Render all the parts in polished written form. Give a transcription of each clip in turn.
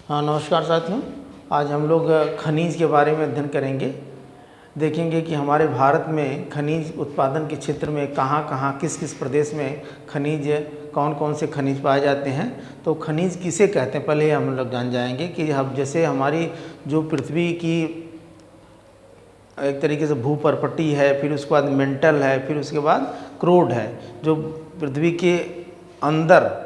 हाँ, नमस्कार साथियों। आज हम लोग खनिज के बारे में अध्ययन करेंगे। देखेंगे कि हमारे भारत में खनिज उत्पादन के क्षेत्र में कहाँ किस किस प्रदेश में खनिज, कौन कौन से खनिज पाए जाते हैं। तो खनिज किसे कहते हैं, पहले हम लोग जान जाएंगे कि हम जैसे हमारी जो पृथ्वी की एक तरीके से भूपर्पटी है, फिर उसके बाद मेंटल है, फिर उसके बाद क्रोड है। जो पृथ्वी के अंदर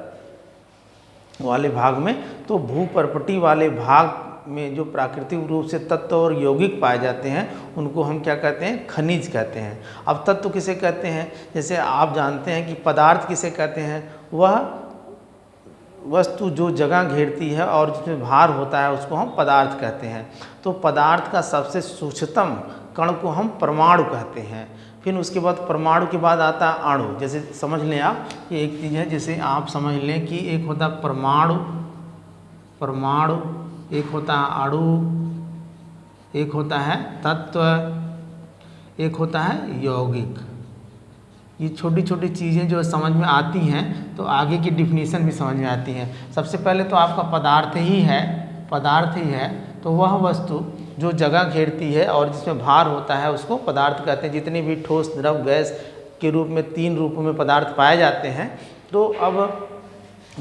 वाले भाग में, तो भूपर्पटी वाले भाग में जो प्राकृतिक रूप से तत्व और यौगिक पाए जाते हैं उनको हम क्या कहते हैं, खनिज कहते हैं। अब तत्व किसे कहते हैं, जैसे आप जानते हैं कि पदार्थ किसे कहते हैं, वह वस्तु जो जगह घेरती है और जिसमें भार होता है उसको हम पदार्थ कहते हैं। तो पदार्थ का सबसे सूक्ष्मतम कण को हम परमाणु कहते हैं। फिर उसके बाद परमाणु के बाद आता है अणु। जैसे समझ लें आप कि एक चीज़ है, जैसे आप समझ लें कि एक होता है परमाणु, एक होता है अणु, एक होता है तत्व, एक होता है यौगिक। ये छोटी छोटी चीज़ें जो समझ में आती हैं तो आगे की डिफिनीशन भी समझ में आती हैं। सबसे पहले तो आपका पदार्थ ही है, तो वह वस्तु जो जगह घेरती है और जिसमें भार होता है उसको पदार्थ कहते हैं। जितनी भी ठोस, द्रव, गैस के रूप में 3 रूपों में पदार्थ पाए जाते हैं। तो अब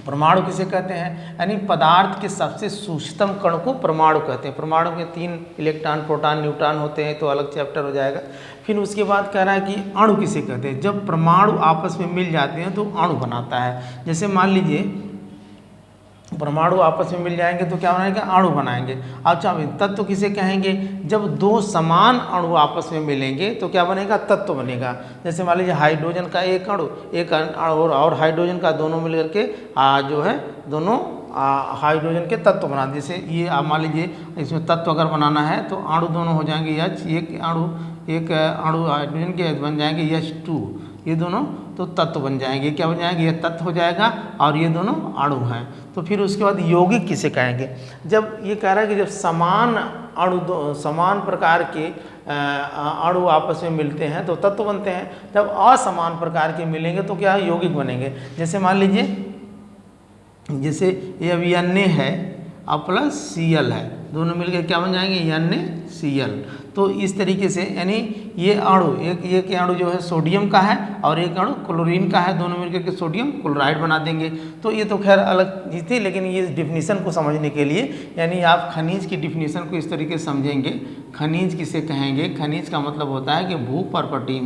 परमाणु किसे कहते हैं, यानी पदार्थ के सबसे सूक्ष्मतम कण को परमाणु कहते हैं। परमाणु में 3 इलेक्ट्रॉन, प्रोटॉन, न्यूट्रॉन होते हैं, तो अलग चैप्टर हो जाएगा। फिर उसके बाद कह रहा है कि अणु किसे कहते हैं। जब परमाणु आपस में मिल जाते हैं तो अणु बनाता है। जैसे मान लीजिए परमाणु आपस में मिल जाएंगे तो क्या बनाएंगे, अणु बनाएंगे। अच्छा, तत्व किसे कहेंगे, जब 2 समान अणु आपस में मिलेंगे तो क्या बनेगा, तत्व बनेगा। जैसे मान लीजिए हाइड्रोजन का एक अणु, एक और हाइड्रोजन का, दोनों मिलकर के जो है दोनों हाइड्रोजन के तत्व बना। जैसे ये आप मान लीजिए इसमें तत्व अगर बनाना है तो अणु दोनों हो जाएंगे H, एक अणु हाइड्रोजन के बन जाएंगे H2, ये दोनों तो तत्व बन जाएंगे। क्या बन जाएंगे, ये तत्व हो जाएगा और ये दोनों अणु हैं। तो फिर उसके बाद यौगिक किसे कहेंगे, जब ये कह रहा है कि जब समान प्रकार के अणु आपस में मिलते हैं तो तत्व बनते हैं। जब असमान प्रकार के मिलेंगे तो क्या यौगिक बनेंगे। जैसे मान लीजिए, जैसे ये अभी Na है और प्लस Cl है, दोनों मिलकर क्या बन जाएंगे, NaCl। तो इस तरीके से यानी ये अणु, एक अणु जो है सोडियम का है और एक अणु क्लोरीन का है, दोनों मिलकर के सोडियम क्लोराइड बना देंगे। तो ये तो खैर अलग चीज़ थी, लेकिन ये डिफिनीशन को समझने के लिए, यानी आप खनिज की डिफिनीशन को इस तरीके से समझेंगे। खनिज किसे कहेंगे, खनिज का मतलब होता है कि भूपर्पटी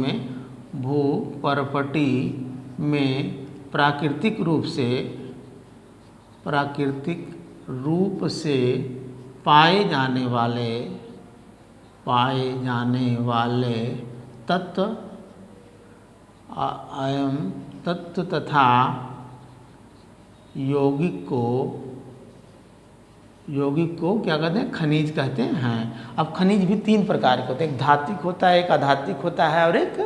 में प्राकृतिक रूप से पाए जाने वाले तत्व तथा यौगिक को क्या कहते हैं, खनिज कहते हैं। अब खनिज भी 3 प्रकार के होते हैं, एक धात्विक होता है, एक अधात्विक होता है और एक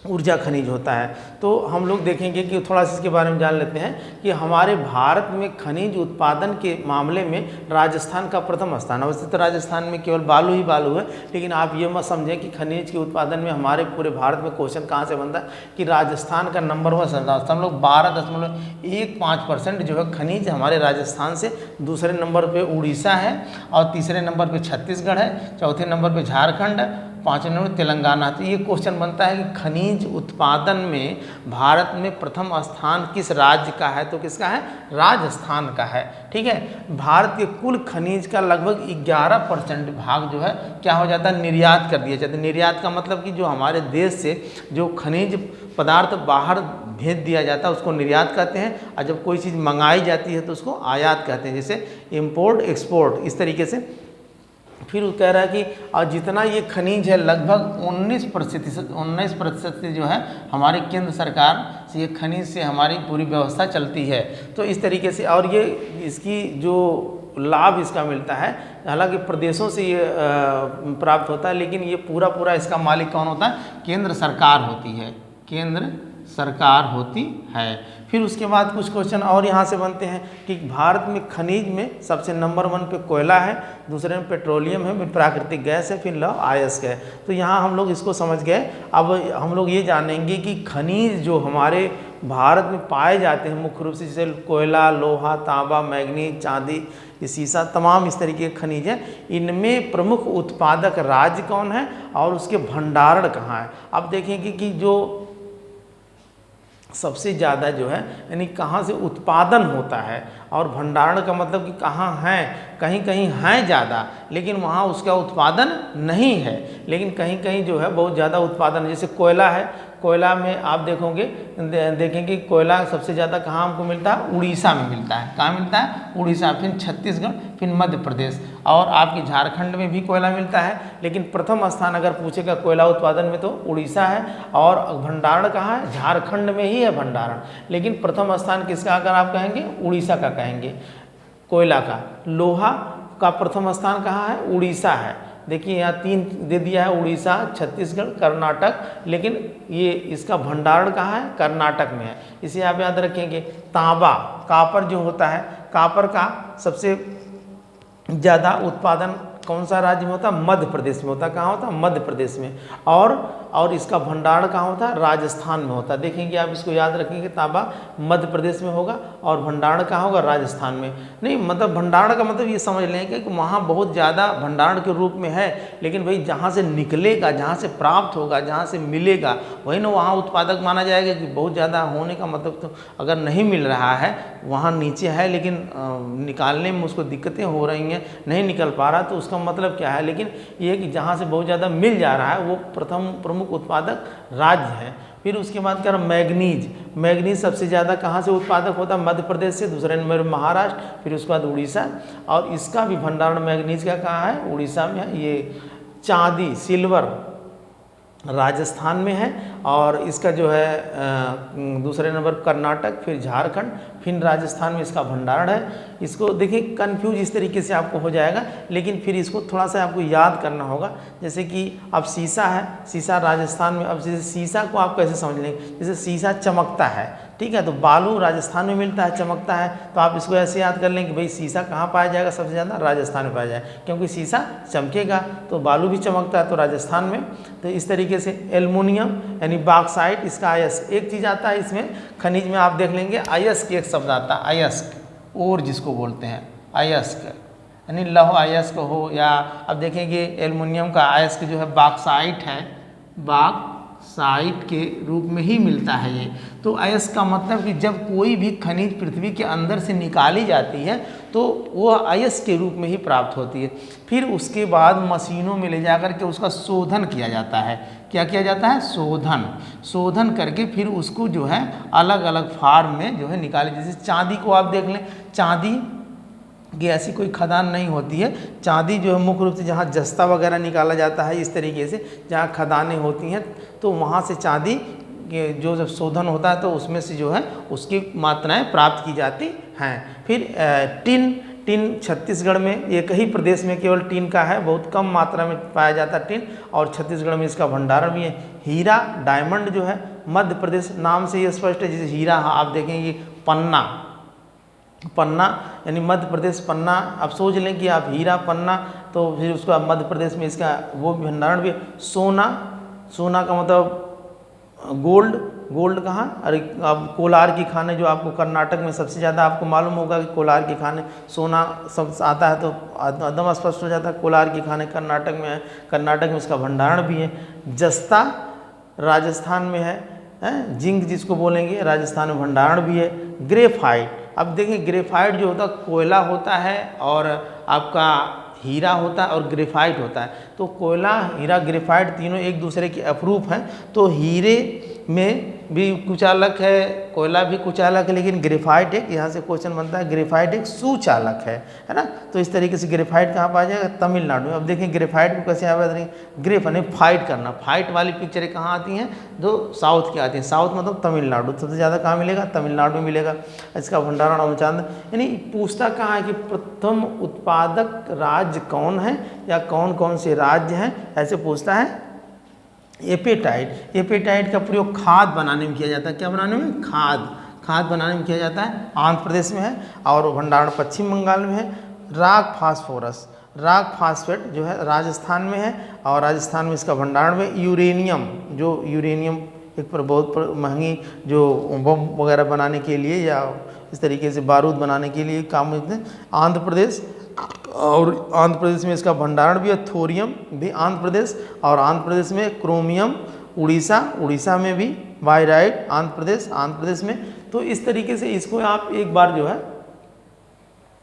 ऊर्जा खनिज होता है। तो हम लोग देखेंगे कि थोड़ा सा इसके बारे में जान लेते हैं कि हमारे भारत में खनिज उत्पादन के मामले में राजस्थान का प्रथम स्थान है। वैसे तो राजस्थान में केवल बालू ही बालू है, लेकिन आप ये मत समझें कि खनिज के उत्पादन में हमारे पूरे भारत में क्वेश्चन कहाँ से बनता है कि राजस्थान का नंबर 1 स्थान। हम लोग 12.15% जो है खनिज हमारे राजस्थान से, दूसरे नंबर पर उड़ीसा है और तीसरे नंबर पर छत्तीसगढ़ है, चौथे नंबर पर झारखंड है, 5वें नंबर तेलंगाना। तो ये क्वेश्चन बनता है कि खनिज उत्पादन में भारत में प्रथम स्थान किस राज्य का है, तो किसका है, राजस्थान का है। ठीक है, भारत के कुल खनिज का लगभग 11% भाग जो है क्या हो जाता है, निर्यात कर दिया जाता है। निर्यात का मतलब कि जो हमारे देश से जो खनिज पदार्थ बाहर भेज दिया जाता है उसको निर्यात कहते हैं, और जब कोई चीज़ मंगाई जाती है तो उसको आयात कहते हैं, जैसे इम्पोर्ट एक्सपोर्ट, इस तरीके से। फिर वो कह रहा है कि और जितना ये खनिज है लगभग 19% से जो है हमारे केंद्र सरकार से ये खनिज से हमारी पूरी व्यवस्था चलती है। तो इस तरीके से, और ये इसकी जो लाभ इसका मिलता है, हालांकि प्रदेशों से ये प्राप्त होता है, लेकिन ये पूरा इसका मालिक कौन होता है, केंद्र सरकार होती है। फिर उसके बाद कुछ क्वेश्चन और यहाँ से बनते हैं कि भारत में खनिज में सबसे नंबर 1 पे कोयला है, दूसरे में पेट्रोलियम है, फिर प्राकृतिक गैस है, फिर लौह अयस्क है। तो यहाँ हम लोग इसको समझ गए। अब हम लोग ये जानेंगे कि खनिज जो हमारे भारत में पाए जाते हैं मुख्य रूप से, जैसे कोयला, लोहा, तांबा, मैग्नीज, चांदी, ये सीसा, तमाम इस तरीके के खनिज हैं। इनमें प्रमुख उत्पादक राज्य कौन है और उसके भंडारण कहाँ है। अब देखेंगे कि जो सबसे ज़्यादा जो है यानी कहाँ से उत्पादन होता है, और भंडारण का मतलब कि कहाँ हैं, कहीं कहीं हैं ज़्यादा लेकिन वहाँ उसका उत्पादन नहीं है, लेकिन कहीं कहीं जो है बहुत ज़्यादा उत्पादन। जैसे कोयला है, कोयला में आप देखेंगे कोयला सबसे ज़्यादा कहाँ हमको मिलता है, उड़ीसा में मिलता है। कहाँ मिलता है, उड़ीसा, फिर छत्तीसगढ़, फिर मध्य प्रदेश, और आपके झारखंड में भी कोयला मिलता है। लेकिन प्रथम स्थान अगर पूछेगा कोयला उत्पादन में तो उड़ीसा है, और भंडारण कहाँ है, झारखंड में ही है भंडारण। लेकिन प्रथम स्थान किसका अगर आप कहेंगे, उड़ीसा का कहेंगे कोयला का। लोहा का प्रथम स्थान कहाँ है, उड़ीसा है। देखिए यहाँ 3 दे दिया है, उड़ीसा, छत्तीसगढ़, कर्नाटक, लेकिन ये इसका भंडारण कहाँ है, कर्नाटक में है। इसे आप याद रखेंगे। तांबा, कापर जो होता है, कापर का सबसे ज़्यादा उत्पादन कौन सा राज्य में होता है, मध्य प्रदेश में होता है। कहाँ होता है, मध्य प्रदेश में। और इसका भंडारण कहाँ होता है, राजस्थान में होता है। देखेंगे आप इसको याद रखेंगे, तांबा मध्य प्रदेश में होगा और भंडारण कहाँ होगा, राजस्थान में। नहीं मतलब भंडारण का मतलब ये समझ लेंगे कि वहाँ बहुत ज़्यादा भंडारण के रूप में है, लेकिन भाई जहाँ से निकलेगा, जहाँ से प्राप्त होगा, जहाँ से मिलेगा, वही ना वहाँ उत्पादक माना जाएगा। कि बहुत ज़्यादा होने का मतलब तो अगर नहीं मिल रहा है, वहाँ नीचे है लेकिन निकालने में उसको दिक्कतें हो रही हैं, नहीं निकल पा रहा, तो उसका मतलब क्या है। लेकिन ये कि जहाँ से बहुत ज़्यादा मिल जा रहा है वो प्रमुख उत्पादक राज्य है। फिर उसके बाद क्या, मैग्नीज। मैग्नीज सबसे ज़्यादा कहाँ से उत्पादक होता है, मध्य प्रदेश से, दूसरे नंबर महाराष्ट्र, फिर उसके बाद उड़ीसा, और इसका भी भंडारण मैग्नीज का कहाँ है, उड़ीसा में है। ये चांदी, सिल्वर राजस्थान में है, और इसका जो है दूसरे नंबर कर्नाटक, फिर झारखंड, फिर राजस्थान में इसका भंडारण है। इसको देखिए कंफ्यूज इस तरीके से आपको हो जाएगा, लेकिन फिर इसको थोड़ा सा आपको याद करना होगा। जैसे कि अब सीसा है, सीसा राजस्थान में। अब जैसे सीसा को आप कैसे समझ लेंगे, जैसे सीसा चमकता है, ठीक है, तो बालू राजस्थान में मिलता है, चमकता है, तो आप इसको ऐसे याद कर लें कि भाई सीसा कहाँ पाया जाएगा, सबसे ज़्यादा राजस्थान में पाया जाएगा, क्योंकि सीसा चमकेगा तो बालू भी चमकता है, तो राजस्थान में। तो इस तरीके से एल्युमिनियम यानी बॉक्साइट, इसका अयस्क, एक चीज़ आता है इसमें खनिज में, आप देख लेंगे अयस्क एक शब्द आता है, अयस्क, और जिसको बोलते हैं अयस्क, यानी लौह अयस्क हो, या अब देखेंगे एल्युमिनियम का अयस्क जो है बॉक्साइट है, बॉक्साइट के रूप में ही मिलता है ये। तो अयस्क का मतलब कि जब कोई भी खनिज पृथ्वी के अंदर से निकाली जाती है तो वो अयस्क के रूप में ही प्राप्त होती है। फिर उसके बाद मशीनों में ले जाकर के उसका शोधन किया जाता है। क्या किया जाता है, शोधन करके फिर उसको जो है अलग अलग फार्म में जो है निकाले। जैसे चांदी को आप देख लें, चांदी कि ऐसी कोई खदान नहीं होती है। चांदी जो है मुख्य रूप से जहाँ जस्ता वगैरह निकाला जाता है, इस तरीके से जहाँ खदानें होती हैं, तो वहाँ से चांदी के जो जब शोधन होता है तो उसमें से जो है उसकी मात्राएं प्राप्त की जाती हैं। फिर टिन छत्तीसगढ़ में एक ही प्रदेश में केवल टिन का है, बहुत कम मात्रा में पाया जाता है टिन, और छत्तीसगढ़ में इसका भंडारण भी है। हीरा, डायमंड जो है मध्य प्रदेश, नाम से ये स्पष्ट है। जैसे हीरा आप देखेंगे, पन्ना यानी मध्य प्रदेश, पन्ना आप सोच लें कि आप हीरा, पन्ना, तो फिर उसका मध्य प्रदेश में इसका वो भंडारण भी। सोना का मतलब गोल्ड कहाँ, अरे अब कोलार की खाने जो आपको कर्नाटक में सबसे ज़्यादा आपको मालूम होगा कि कोलार की खाने, सोना सब आता है तो एकदम स्पष्ट हो जाता है कोलार की खाने कर्नाटक में है, कर्नाटक में इसका भंडारण भी है। जस्ता राजस्थान में है, जिंक जिसको बोलेंगे, राजस्थान में भंडारण भी है। ग्रेफाइट, अब देखिए ग्रेफाइट जो होता है कोयला होता है, और आपका हीरा होता है, और ग्रेफाइट होता है। तो कोयला, हीरा, ग्रेफाइट तीनों एक दूसरे के अपरूप हैं। तो हीरे में भी कुचालक है, कोयला भी कुचालक है, लेकिन ग्रेफाइट एक, यहाँ से क्वेश्चन बनता है, ग्रेफाइट एक सुचालक है ना। तो इस तरीके से ग्रेफाइट कहाँ पाया जाएगा, तमिलनाडु में। अब देखें ग्रेफाइट को कैसे याद रखेंगे, ग्रेफ यानी फाइट करना, फाइट वाली पिक्चरें कहाँ आती हैं, जो साउथ की आती हैं। साउथ मतलब तमिलनाडु, सबसे ज़्यादा कहाँ मिलेगा, तमिलनाडु में मिलेगा। इसका भंडारण अवचांद, यानी पूछता कहाँ है कि प्रथम उत्पादक राज्य कौन है, या कौन कौन से राज्य हैं, ऐसे पूछता है। एपेटाइट का प्रयोग खाद बनाने में किया जाता है। क्या बनाने में, खाद बनाने में किया जाता है। आंध्र प्रदेश में है, और भंडारण पश्चिम बंगाल में है। राक फास्फेट जो है राजस्थान में है, और राजस्थान में इसका भंडारण में। यूरेनियम एक पर बहुत महंगी जो बम वगैरह बनाने के लिए या इस तरीके से बारूद बनाने के लिए काम होते हैं। आंध्र प्रदेश, और आंध्र प्रदेश में इसका भंडारण भी है, थोरियम भी आंध्र प्रदेश, और आंध्र प्रदेश में क्रोमियम उड़ीसा में भी, बायराइट आंध्र प्रदेश में। तो इस तरीके से इसको आप एक बार जो है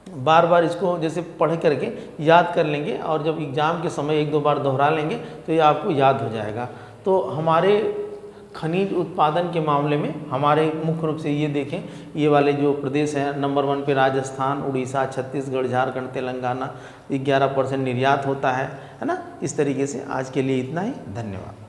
बार बार इसको जैसे पढ़ करके याद कर लेंगे, और जब एग्ज़ाम के समय एक दो बार दोहरा लेंगे तो ये आपको याद हो जाएगा। तो हमारे खनिज उत्पादन के मामले में हमारे मुख्य रूप से ये देखें, ये वाले जो प्रदेश हैं नंबर 1 पे राजस्थान, उड़ीसा, छत्तीसगढ़, झारखंड, तेलंगाना, 11% निर्यात होता है ना। इस तरीके से आज के लिए इतना ही, धन्यवाद।